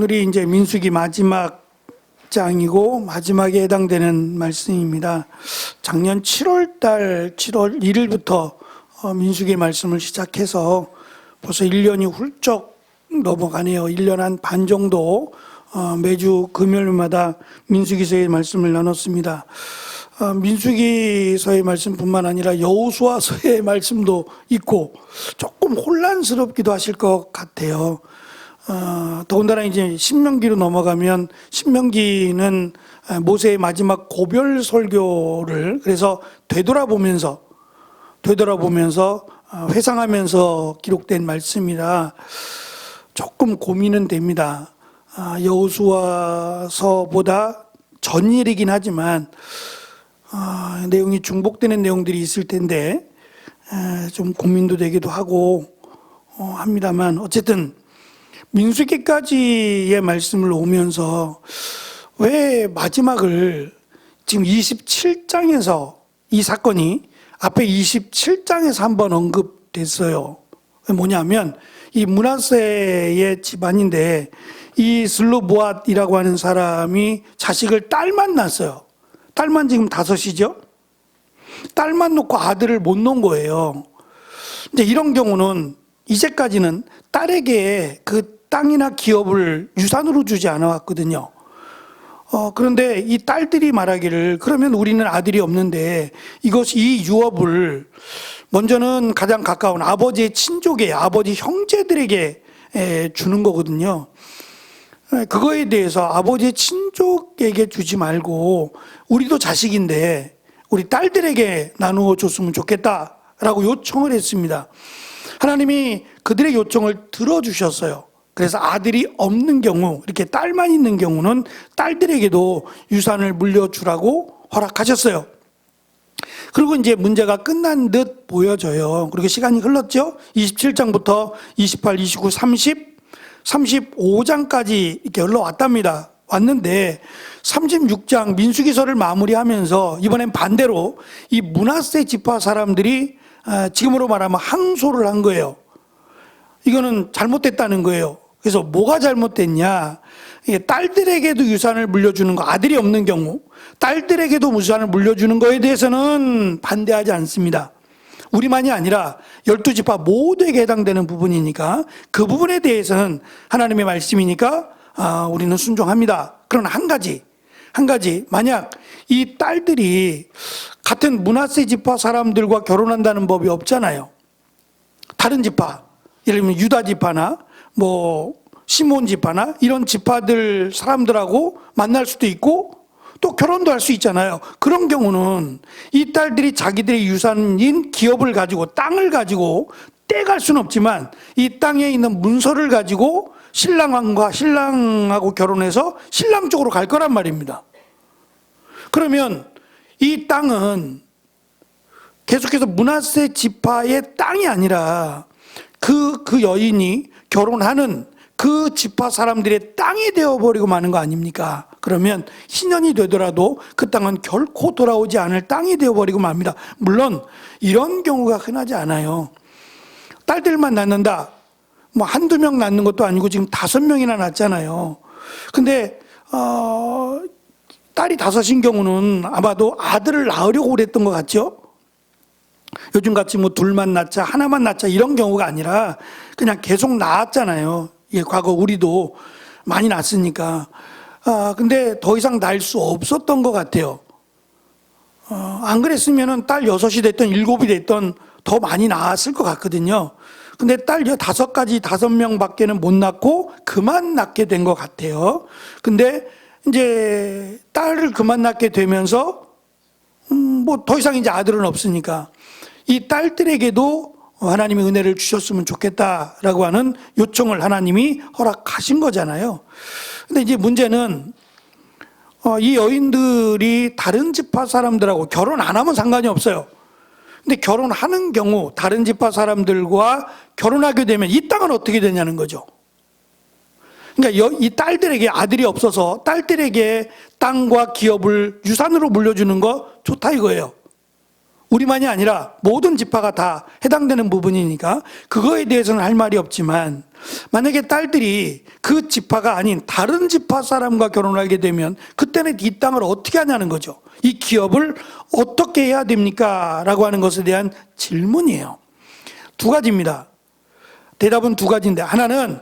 오늘이 이제 민수기 마지막 장이고 마지막에 해당되는 말씀입니다. 작년 7월 1일부터 민수기 말씀을 시작해서 벌써 1년이 훌쩍 넘어가네요. 1년 한 반 정도 매주 금요일마다 민수기서의 말씀을 나눴습니다. 민수기서의 말씀뿐만 아니라 여호수아서의 말씀도 있고 조금 혼란스럽기도 하실 것 같아요. 더군다나 이제 신명기로 넘어가면 신명기는 모세의 마지막 고별 설교를 그래서 되돌아보면서 회상하면서 기록된 말씀이라 조금 고민은 됩니다. 여호수아서보다 전일이긴 하지만 내용이 중복되는 내용들이 있을 텐데 좀 고민도 되기도 하고 합니다만 어쨌든 민수기까지의 말씀을 오면서 왜 마지막을 지금 27장에서 이 사건이 앞에 27장에서 한번 언급됐어요. 뭐냐면 이 므낫세의 집안인데 이 슬로보앗이라고 하는 사람이 자식을 딸만 낳았어요. 딸만 지금 5이죠. 딸만 놓고 아들을 못 놓은 거예요. 이제 이런 경우는 이제까지는 딸에게 그 땅이나 기업을 유산으로 주지 않아 왔거든요. 그런데 이 딸들이 말하기를 그러면 우리는 아들이 없는데 이 유업을 먼저는 가장 가까운 아버지의 친족에 아버지 형제들에게 주는 거거든요. 그거에 대해서 아버지의 친족에게 주지 말고 우리도 자식인데 우리 딸들에게 나누어 줬으면 좋겠다라고 요청을 했습니다. 하나님이 그들의 요청을 들어주셨어요. 그래서 아들이 없는 경우, 이렇게 딸만 있는 경우는 딸들에게도 유산을 물려주라고 허락하셨어요. 그리고 이제 문제가 끝난 듯 보여져요. 그리고 시간이 흘렀죠. 27장부터 28, 29, 30, 35장까지 이렇게 흘러왔답니다. 왔는데 36장 민수기서를 마무리하면서 이번엔 반대로 이 므낫세 지파 사람들이 지금으로 말하면 항소를 한 거예요. 이거는 잘못됐다는 거예요. 그래서 뭐가 잘못됐냐? 딸들에게도 유산을 물려주는 거, 아들이 없는 경우 딸들에게도 유산을 물려주는 거에 대해서는 반대하지 않습니다. 우리만이 아니라 12지파 모두에게 해당되는 부분이니까 그 부분에 대해서는 하나님의 말씀이니까 우리는 순종합니다. 그러나 한 가지 만약 이 딸들이 같은 므낫세 지파 사람들과 결혼한다는 법이 없잖아요. 다른 지파, 예를 들면 유다 지파나 시몬 지파나 이런 지파들 사람들하고 만날 수도 있고 또 결혼도 할 수 있잖아요. 그런 경우는 이 딸들이 자기들의 유산인 기업을 가지고 땅을 가지고 떼갈 수는 없지만 이 땅에 있는 문서를 가지고 신랑하고 결혼해서 신랑 쪽으로 갈 거란 말입니다. 그러면 이 땅은 계속해서 므낫세 지파의 땅이 아니라 그 여인이 결혼하는 그 지파 사람들의 땅이 되어버리고 마는 거 아닙니까? 그러면 희년이 되더라도 그 땅은 결코 돌아오지 않을 땅이 되어버리고 맙니다. 물론 이런 경우가 흔하지 않아요. 딸들만 낳는다. 한두 명 낳는 것도 아니고 지금 5명이나 낳잖아요. 근데 딸이 5인 경우는 아마도 아들을 낳으려고 그랬던 것 같죠? 요즘같이 둘만 낳자 하나만 낳자 이런 경우가 아니라 그냥 계속 낳았잖아요. 과거 우리도 많이 낳았으니까. 근데 더 이상 낳을 수 없었던 것 같아요. 안 그랬으면 딸 6이 됐던 7이 됐던 더 많이 낳았을 것 같거든요. 근데 딸 5명 밖에는 못 낳고 그만 낳게 된 것 같아요. 근데 이제 딸을 그만 낳게 되면서 더 이상 이제 아들은 없으니까 이 딸들에게도 하나님의 은혜를 주셨으면 좋겠다라고 하는 요청을 하나님이 허락하신 거잖아요. 근데 이제 문제는 이 여인들이 다른 지파 사람들하고 결혼 안 하면 상관이 없어요. 근데 결혼하는 경우 다른 지파 사람들과 결혼하게 되면 이 땅은 어떻게 되냐는 거죠. 그러니까 이 딸들에게 아들이 없어서 딸들에게 땅과 기업을 유산으로 물려주는 거 좋다 이거예요. 우리만이 아니라 모든 지파가 다 해당되는 부분이니까 그거에 대해서는 할 말이 없지만, 만약에 딸들이 그 지파가 아닌 다른 지파 사람과 결혼을 하게 되면 그때는 이 땅을 어떻게 하냐는 거죠. 이 기업을 어떻게 해야 됩니까? 라고 하는 것에 대한 질문이에요. 두 가지입니다. 대답은 두 가지인데, 하나는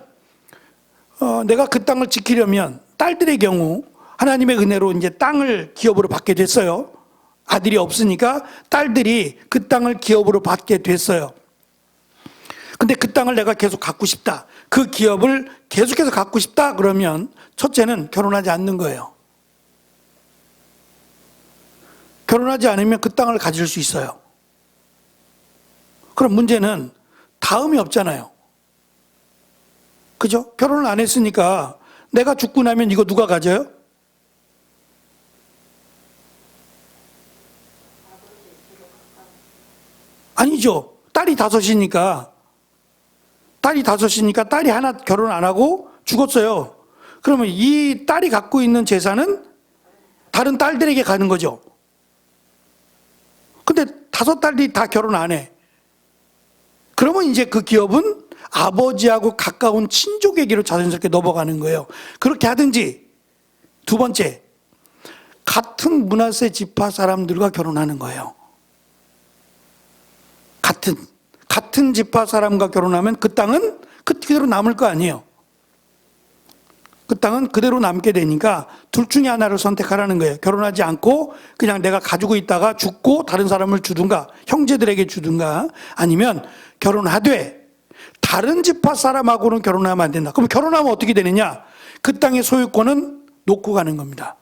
내가 그 땅을 지키려면 딸들의 경우 하나님의 은혜로 이제 땅을 기업으로 받게 됐어요. 아들이 없으니까 딸들이 그 땅을 기업으로 받게 됐어요. 근데 그 땅을 내가 계속 갖고 싶다, 그 기업을 계속해서 갖고 싶다 그러면 첫째는 결혼하지 않는 거예요. 결혼하지 않으면 그 땅을 가질 수 있어요. 그럼 문제는 다음이 없잖아요. 그죠? 결혼을 안 했으니까 내가 죽고 나면 이거 누가 가져요? 아니죠. 딸이 다섯이니까 딸이 하나 결혼 안 하고 죽었어요. 그러면 이 딸이 갖고 있는 재산은 다른 딸들에게 가는 거죠. 근데 다섯 딸이 다 결혼 안 해. 그러면 이제 그 기업은 아버지하고 가까운 친족에게로 자연스럽게 넘어가는 거예요. 그렇게 하든지, 두 번째, 같은 므낫세 지파 사람들과 결혼하는 거예요. 같은 지파 사람과 결혼하면 그 땅은 그대로 남을 거 아니에요. 그 땅은 그대로 남게 되니까 둘 중에 하나를 선택하라는 거예요. 결혼하지 않고 그냥 내가 가지고 있다가 죽고 다른 사람을 주든가 형제들에게 주든가, 아니면 결혼하되 다른 지파 사람하고는 결혼하면 안 된다. 그럼 결혼하면 어떻게 되느냐? 그 땅의 소유권은 놓고 가는 겁니다.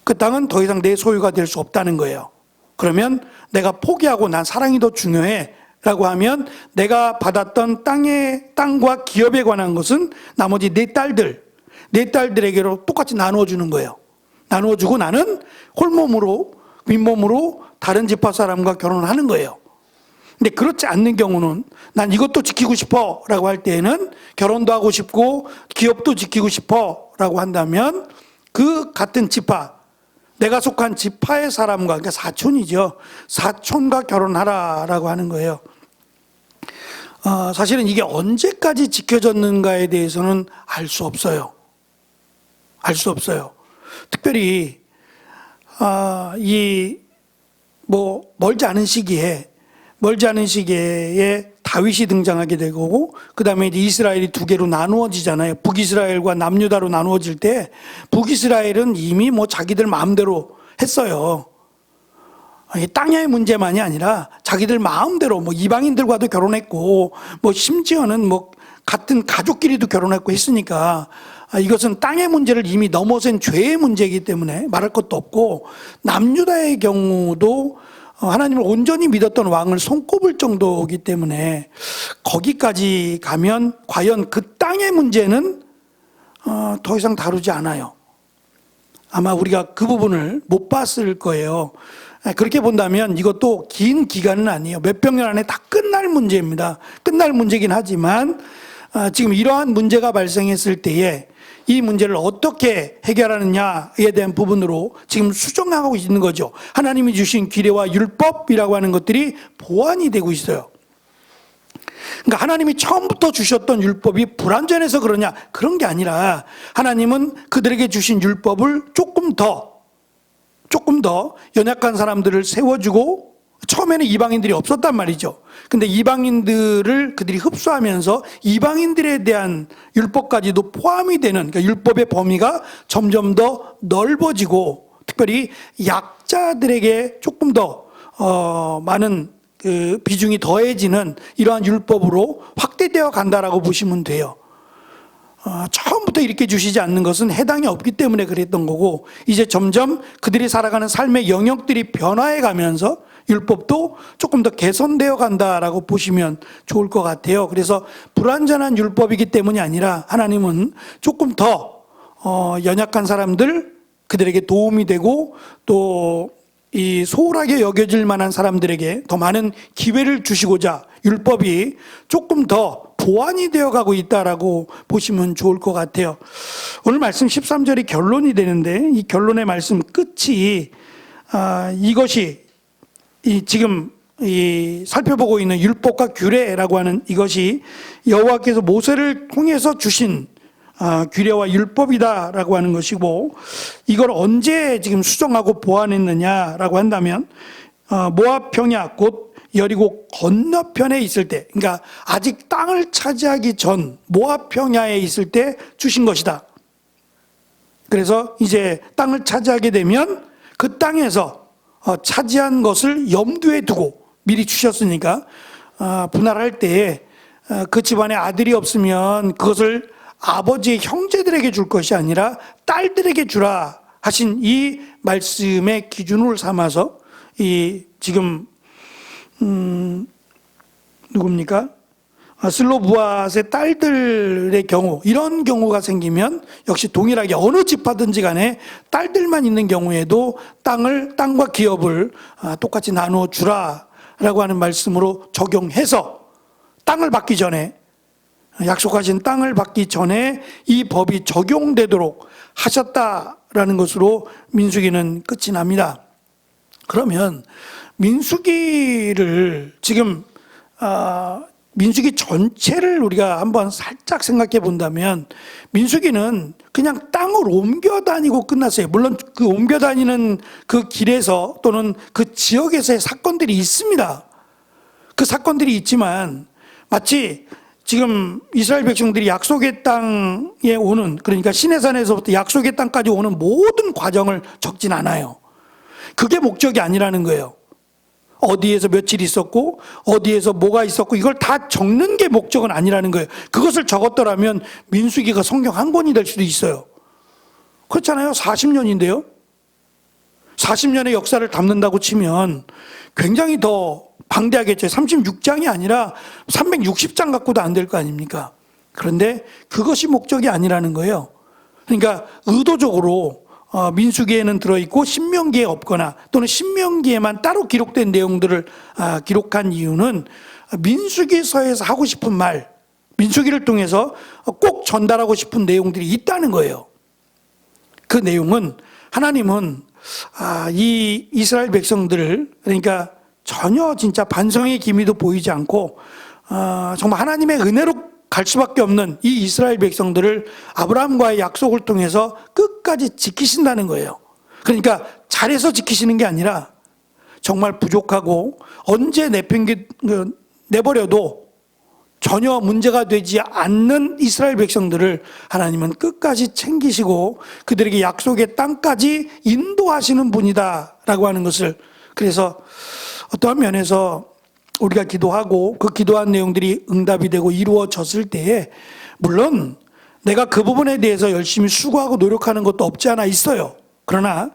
그 땅은 더 이상 내 소유가 될 수 없다는 거예요. 그러면 내가 포기하고 난 사랑이 더 중요해 라고 하면 내가 받았던 땅과 기업에 관한 것은 나머지 내 딸들에게로 똑같이 나누어 주는 거예요. 나누어 주고 나는 홀몸으로, 윗몸으로 다른 지파 사람과 결혼을 하는 거예요. 근데 그렇지 않는 경우는 난 이것도 지키고 싶어 라고 할 때에는, 결혼도 하고 싶고 기업도 지키고 싶어 라고 한다면 그 같은 지파, 내가 속한 지파의 사람과, 그러니까 사촌이죠, 사촌과 결혼하라라고 하는 거예요. 사실은 이게 언제까지 지켜졌는가에 대해서는 알 수 없어요. 특별히 멀지 않은 시기에 다윗이 등장하게 되고, 그 다음에 이제 이스라엘이 두 개로 나누어지잖아요. 북이스라엘과 남유다로 나누어질 때 북이스라엘은 이미 자기들 마음대로 했어요. 땅의 문제만이 아니라 자기들 마음대로 이방인들과도 결혼했고, 심지어는 같은 가족끼리도 결혼했고 했으니까, 이것은 땅의 문제를 이미 넘어선 죄의 문제이기 때문에 말할 것도 없고, 남유다의 경우도 하나님을 온전히 믿었던 왕을 손꼽을 정도이기 때문에 거기까지 가면 과연 그 땅의 문제는 더 이상 다루지 않아요. 아마 우리가 그 부분을 못 봤을 거예요. 그렇게 본다면 이것도 긴 기간은 아니에요. 몇백 년 안에 다 끝날 문제입니다. 끝날 문제긴 하지만 지금 이러한 문제가 발생했을 때에 이 문제를 어떻게 해결하느냐에 대한 부분으로 지금 수정하고 있는 거죠. 하나님이 주신 규례와 율법이라고 하는 것들이 보완이 되고 있어요. 그러니까 하나님이 처음부터 주셨던 율법이 불완전해서 그러냐, 그런 게 아니라 하나님은 그들에게 주신 율법을 조금 더 연약한 사람들을 세워주고, 처음에는 이방인들이 없었단 말이죠. 근데 이방인들을 그들이 흡수하면서 이방인들에 대한 율법까지도 포함이 되는, 그러니까 율법의 범위가 점점 더 넓어지고, 특별히 약자들에게 조금 더 많은 그 비중이 더해지는 이러한 율법으로 확대되어 간다라고 보시면 돼요. 처음부터 이렇게 주시지 않는 것은 해당이 없기 때문에 그랬던 거고, 이제 점점 그들이 살아가는 삶의 영역들이 변화해 가면서 율법도 조금 더 개선되어 간다라고 보시면 좋을 것 같아요. 그래서 불완전한 율법이기 때문이 아니라 하나님은 조금 더 연약한 사람들, 그들에게 도움이 되고 또 이 소홀하게 여겨질 만한 사람들에게 더 많은 기회를 주시고자 율법이 조금 더 보완이 되어 가고 있다라고 보시면 좋을 것 같아요. 오늘 말씀 13절이 결론이 되는데, 이 결론의 말씀 끝이 이것이 지금 살펴보고 있는 율법과 규례라고 하는 이것이 여호와께서 모세를 통해서 주신 규례와 율법이다라고 하는 것이고, 이걸 언제 지금 수정하고 보완했느냐라고 한다면 모압 평야 곧 여리고 건너편에 있을 때, 그러니까 아직 땅을 차지하기 전 모압 평야에 있을 때 주신 것이다. 그래서 이제 땅을 차지하게 되면 그 땅에서 차지한 것을 염두에 두고 미리 주셨으니까 분할할 때에 그 집안에 아들이 없으면 그것을 아버지의 형제들에게 줄 것이 아니라 딸들에게 주라 하신 이 말씀의 기준을 삼아서 지금 누굽니까? 슬로브앗의 딸들의 경우, 이런 경우가 생기면 역시 동일하게 어느 집하든지 간에 딸들만 있는 경우에도 땅과 기업을 똑같이 나누어 주라라고 하는 말씀으로 적용해서 땅을 받기 전에, 약속하신 땅을 받기 전에 이 법이 적용되도록 하셨다라는 것으로 민수기는 끝이 납니다. 그러면 민수기를 지금 민수기 전체를 우리가 한번 살짝 생각해 본다면, 민수기는 그냥 땅을 옮겨 다니고 끝났어요. 물론 그 옮겨 다니는 그 길에서 또는 그 지역에서의 사건들이 있습니다. 그 사건들이 있지만 마치 지금 이스라엘 백성들이 약속의 땅에 오는, 그러니까 시내산에서부터 약속의 땅까지 오는 모든 과정을 적진 않아요. 그게 목적이 아니라는 거예요. 어디에서 며칠 있었고 어디에서 뭐가 있었고 이걸 다 적는 게 목적은 아니라는 거예요. 그것을 적었더라면 민수기가 성경 한 권이 될 수도 있어요. 그렇잖아요. 40년인데요. 40년의 역사를 담는다고 치면 굉장히 더 방대하겠죠. 36장이 아니라 360장 갖고도 안 될 거 아닙니까? 그런데 그것이 목적이 아니라는 거예요. 그러니까 의도적으로 민수기에는 들어있고 신명기에 없거나 또는 신명기에만 따로 기록된 내용들을 기록한 이유는 민수기서에서 하고 싶은 말, 민수기를 통해서 꼭 전달하고 싶은 내용들이 있다는 거예요. 그 내용은 하나님은 이 이스라엘 백성들을, 그러니까 전혀 진짜 반성의 기미도 보이지 않고 정말 하나님의 은혜로 갈 수밖에 없는 이 이스라엘 백성들을 아브라함과의 약속을 통해서 끝까지 지키신다는 거예요. 그러니까 잘해서 지키시는 게 아니라 정말 부족하고 언제 내버려도 전혀 문제가 되지 않는 이스라엘 백성들을 하나님은 끝까지 챙기시고 그들에게 약속의 땅까지 인도하시는 분이다라고 하는 것을, 그래서 어떠한 면에서 우리가 기도하고 그 기도한 내용들이 응답이 되고 이루어졌을 때에 물론 내가 그 부분에 대해서 열심히 수고하고 노력하는 것도 없지 않아 있어요. 그러나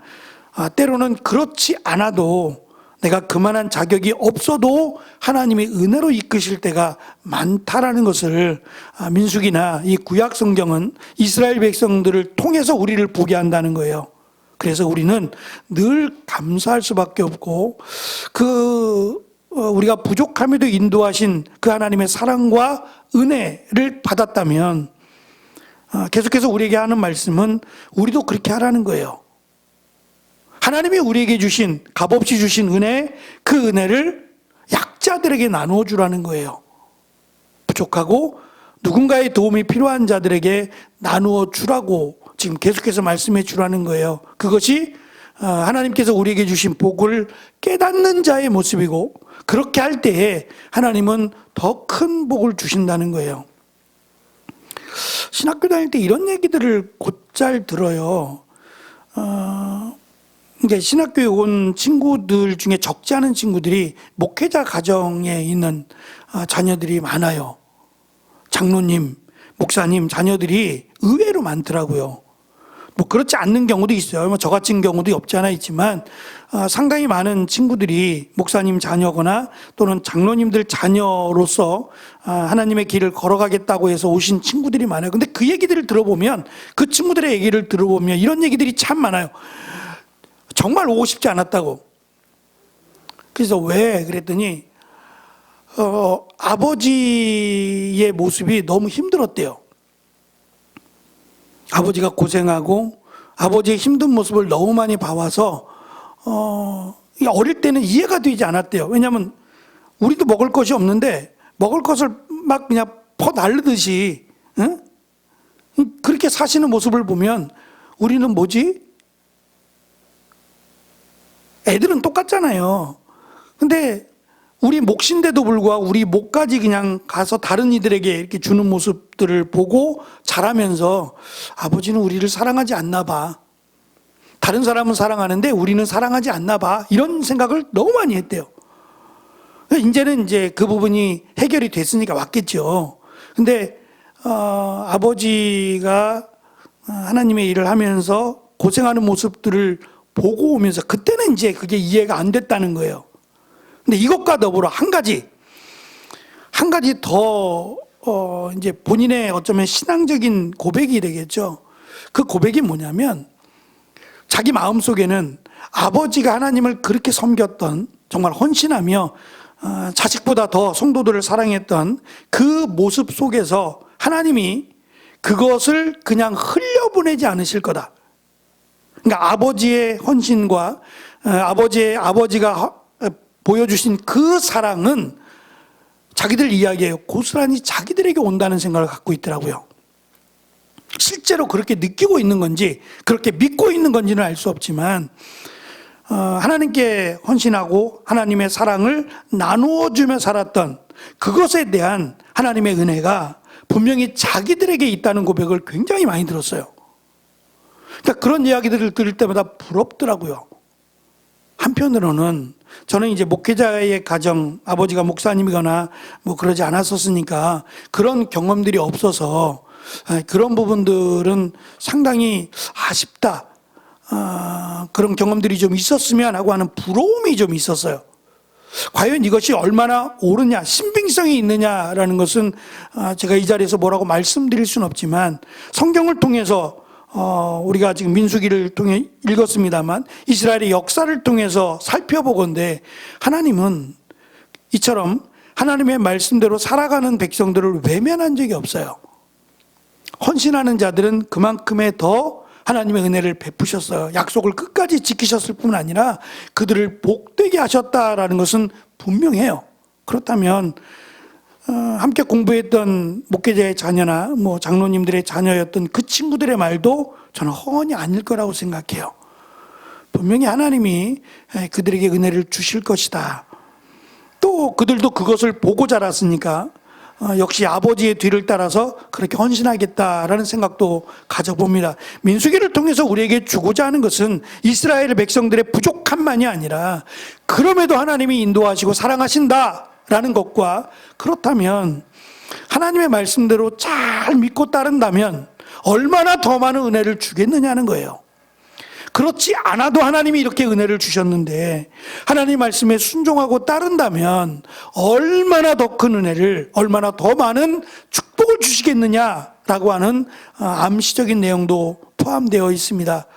때로는 그렇지 않아도 내가 그만한 자격이 없어도 하나님이 은혜로 이끄실 때가 많다라는 것을 민수기나 이 구약 성경은 이스라엘 백성들을 통해서 우리를 보게 한다는 거예요. 그래서 우리는 늘 감사할 수밖에 없고 우리가 부족함에도 인도하신 그 하나님의 사랑과 은혜를 받았다면 계속해서 우리에게 하는 말씀은 우리도 그렇게 하라는 거예요. 하나님이 우리에게 주신, 값없이 주신 은혜, 그 은혜를 약자들에게 나누어 주라는 거예요. 부족하고 누군가의 도움이 필요한 자들에게 나누어 주라고 지금 계속해서 말씀해 주라는 거예요. 그것이 하나님께서 우리에게 주신 복을 깨닫는 자의 모습이고, 그렇게 할 때에 하나님은 더 큰 복을 주신다는 거예요. 신학교 다닐 때 이런 얘기들을 곧잘 들어요. 그러니까 신학교에 온 친구들 중에 적지 않은 친구들이 목회자 가정에 있는 자녀들이 많아요. 장로님, 목사님 자녀들이 의외로 많더라고요. 뭐 그렇지 않는 경우도 있어요. 뭐 저 같은 경우도 없지 않아 있지만 상당히 많은 친구들이 목사님 자녀거나 또는 장로님들 자녀로서 하나님의 길을 걸어가겠다고 해서 오신 친구들이 많아요. 근데 그 얘기들을 들어보면, 그 친구들의 얘기를 들어보면 이런 얘기들이 참 많아요. 정말 오고 싶지 않았다고. 그래서 왜 그랬더니 아버지의 모습이 너무 힘들었대요. 아버지가 고생하고 아버지의 힘든 모습을 너무 많이 봐와서 어릴 때는 이해가 되지 않았대요. 왜냐하면 우리도 먹을 것이 없는데 먹을 것을 막 그냥 퍼날르듯이 그렇게 사시는 모습을 보면 우리는 뭐지? 애들은 똑같잖아요. 근데 우리 몫인데도 불구하고 우리 목까지 그냥 가서 다른 이들에게 이렇게 주는 모습들을 보고 자라면서 아버지는 우리를 사랑하지 않나 봐. 다른 사람은 사랑하는데 우리는 사랑하지 않나 봐. 이런 생각을 너무 많이 했대요. 이제는 이제 그 부분이 해결이 됐으니까 왔겠죠. 근데 아버지가 하나님의 일을 하면서 고생하는 모습들을 보고 오면서 그때는 이제 그게 이해가 안 됐다는 거예요. 근데 이것과 더불어 한 가지 더 이제 본인의 어쩌면 신앙적인 고백이 되겠죠. 그 고백이 뭐냐면 자기 마음속에는 아버지가 하나님을 그렇게 섬겼던, 정말 헌신하며 자식보다 더 성도들을 사랑했던 그 모습 속에서 하나님이 그것을 그냥 흘려보내지 않으실 거다. 그러니까 아버지의 헌신과 아버지가 보여주신 그 사랑은 자기들 이야기예요. 고스란히 자기들에게 온다는 생각을 갖고 있더라고요. 실제로 그렇게 느끼고 있는 건지 그렇게 믿고 있는 건지는 알 수 없지만 하나님께 헌신하고 하나님의 사랑을 나누어 주며 살았던 그것에 대한 하나님의 은혜가 분명히 자기들에게 있다는 고백을 굉장히 많이 들었어요. 그러니까 그런 이야기들을 들을 때마다 부럽더라고요. 한편으로는 저는 이제 목회자의 가정, 아버지가 목사님이거나 뭐 그러지 않았었으니까 그런 경험들이 없어서 그런 부분들은 상당히 아쉽다. 그런 경험들이 좀 있었으면 하고 하는 부러움이 좀 있었어요. 과연 이것이 얼마나 옳으냐, 신빙성이 있느냐라는 것은 제가 이 자리에서 뭐라고 말씀드릴 수는 없지만 성경을 통해서 우리가 지금 민수기를 통해 읽었습니다만 이스라엘의 역사를 통해서 살펴보건대 하나님은 이처럼 하나님의 말씀대로 살아가는 백성들을 외면한 적이 없어요. 헌신하는 자들은 그만큼의 더 하나님의 은혜를 베푸셨어요. 약속을 끝까지 지키셨을 뿐 아니라 그들을 복되게 하셨다라는 것은 분명해요. 그렇다면 함께 공부했던 목회자의 자녀나 뭐 장로님들의 자녀였던 그 친구들의 말도 저는 허언이 아닐 거라고 생각해요. 분명히 하나님이 그들에게 은혜를 주실 것이다. 또 그들도 그것을 보고 자랐으니까 역시 아버지의 뒤를 따라서 그렇게 헌신하겠다라는 생각도 가져봅니다. 민수기를 통해서 우리에게 주고자 하는 것은 이스라엘 백성들의 부족함만이 아니라 그럼에도 하나님이 인도하시고 사랑하신다라는 것과 그렇다면 하나님의 말씀대로 잘 믿고 따른다면 얼마나 더 많은 은혜를 주겠느냐는 거예요. 그렇지 않아도 하나님이 이렇게 은혜를 주셨는데 하나님 말씀에 순종하고 따른다면 얼마나 더 큰 은혜를, 얼마나 더 많은 축복을 주시겠느냐라고 하는 암시적인 내용도 포함되어 있습니다.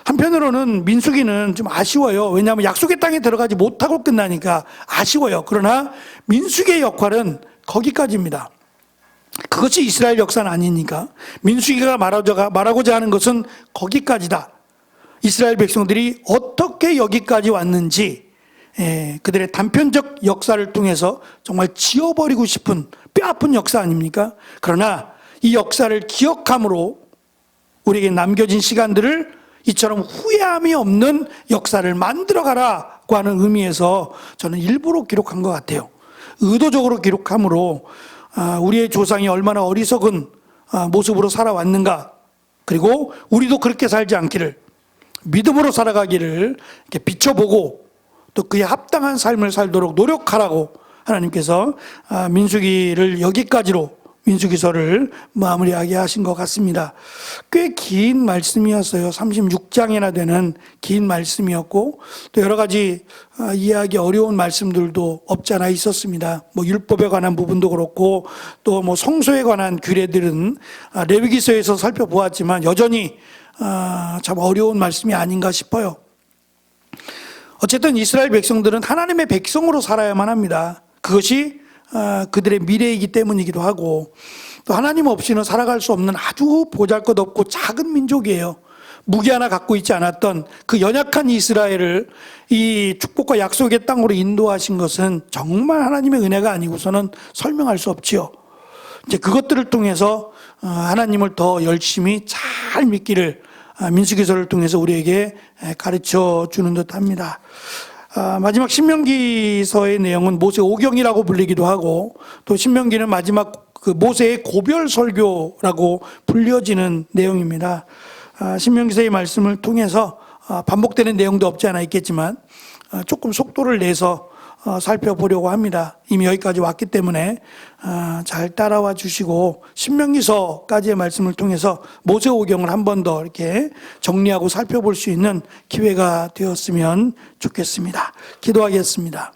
한편으로는 민수기는 좀 아쉬워요. 왜냐하면 약속의 땅에 들어가지 못하고 끝나니까 아쉬워요. 그러나 민수기의 역할은 거기까지입니다. 그것이 이스라엘 역사는 아니니까 민수기가 말하고자 하는 것은 거기까지다. 이스라엘 백성들이 어떻게 여기까지 왔는지 그들의 단편적 역사를 통해서 정말 지워버리고 싶은 뼈아픈 역사 아닙니까? 그러나 이 역사를 기억함으로 우리에게 남겨진 시간들을 이처럼 후회함이 없는 역사를 만들어가라고 하는 의미에서 저는 일부러 기록한 것 같아요. 의도적으로 기록함으로 우리의 조상이 얼마나 어리석은 모습으로 살아왔는가, 그리고 우리도 그렇게 살지 않기를, 믿음으로 살아가기를 이렇게 비춰보고 또 그에 합당한 삶을 살도록 노력하라고 하나님께서 민수기를 여기까지로 민수기서를 마무리하게 하신 것 같습니다. 꽤 긴 말씀이었어요. 36장이나 되는 긴 말씀이었고 또 여러 가지 이해하기 어려운 말씀들도 없지 않아 있었습니다. 뭐 율법에 관한 부분도 그렇고 또 뭐 성소에 관한 규례들은 레위기서에서 살펴보았지만 여전히 참 어려운 말씀이 아닌가 싶어요. 어쨌든 이스라엘 백성들은 하나님의 백성으로 살아야만 합니다. 그것이 그들의 미래이기 때문이기도 하고 또 하나님 없이는 살아갈 수 없는 아주 보잘것없고 작은 민족이에요. 무기 하나 갖고 있지 않았던 그 연약한 이스라엘을 이 축복과 약속의 땅으로 인도하신 것은 정말 하나님의 은혜가 아니고서는 설명할 수 없지요. 이제 그것들을 통해서 하나님을 더 열심히 잘 믿기를 민수기서를 통해서 우리에게 가르쳐 주는 듯 합니다. 마지막 신명기서의 내용은 모세 오경이라고 불리기도 하고, 또 신명기는 마지막 그 모세의 고별 설교라고 불려지는 내용입니다. 신명기서의 말씀을 통해서 반복되는 내용도 없지 않아 있겠지만 조금 속도를 내서 살펴보려고 합니다. 이미 여기까지 왔기 때문에 잘 따라와 주시고, 신명기서까지의 말씀을 통해서 모세오경을 한 번 더 이렇게 정리하고 살펴볼 수 있는 기회가 되었으면 좋겠습니다. 기도하겠습니다.